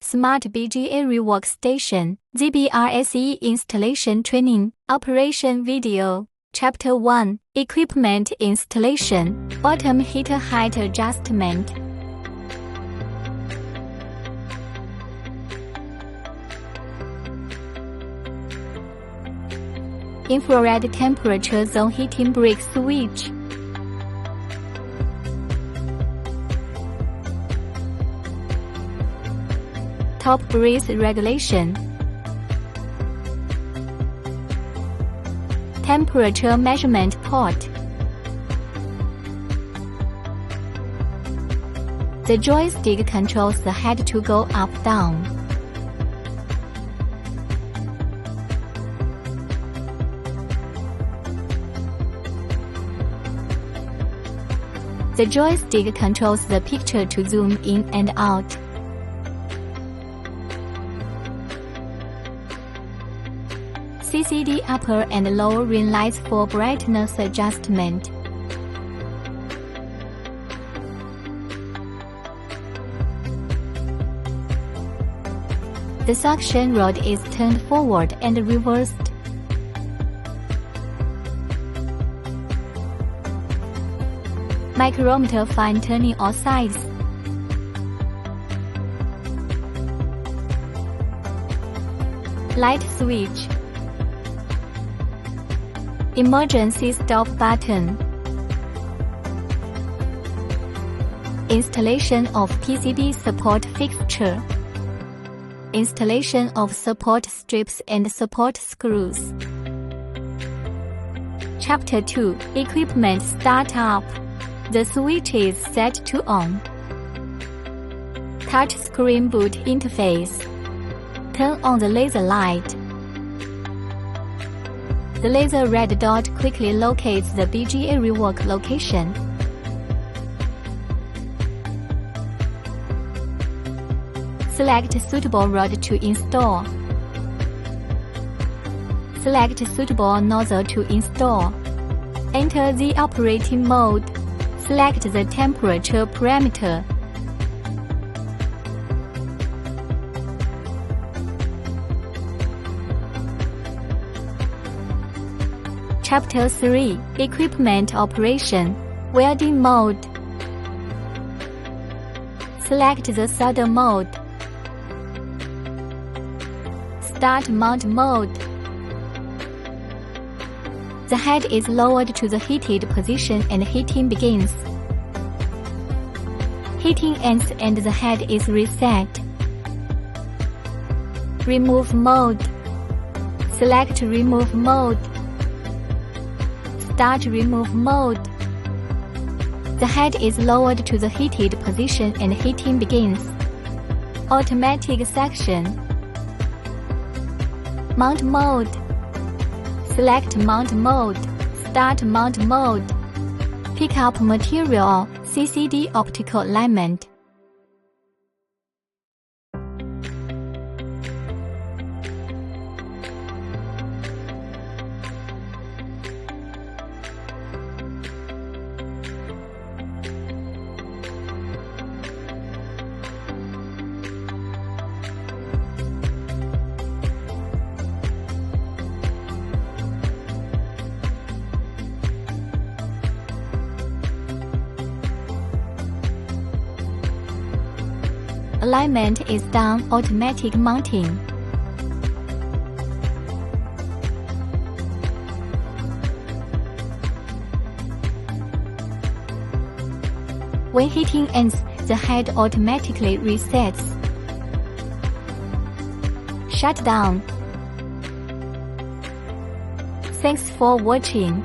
Smart BGA Rework Station, ZB-RS1 Installation Training, Operation Video. Chapter 1, Equipment Installation, Bottom Heater Height Adjustment. Infrared temperature zone heating brake switch. Top breeze regulation. Temperature measurement port. The joystick controls the head to go up-down. The joystick controls the picture to zoom in and out. CCD upper and lower ring lights for brightness adjustment. The suction rod is turned forward and reversed. Micrometer fine tuning all sides. Light switch. Emergency stop button. Installation of PCB support fixture. Installation of support strips and support screws. Chapter 2, Equipment Startup. The switch is set to on. Touchscreen boot interface. Turn on the laser light. The laser red dot quickly locates the BGA rework location. Select suitable rod to install. Select suitable nozzle to install. Enter the operating mode. Select the temperature parameter. Chapter 3, Equipment Operation, Welding Mode. Select the solder mode. Start mount mode. The head is lowered to the heated position and heating begins. Heating ends and the head is reset. Remove mode. Select remove mode. Start remove mode. The head is lowered to the heated position and heating begins. Automatic section. Mount mode. Select mount mode. Start mount mode. Pick up material, CCD optical alignment. Alignment is done automatic mounting. When heating ends, the head automatically resets. Shut down. Thanks for watching.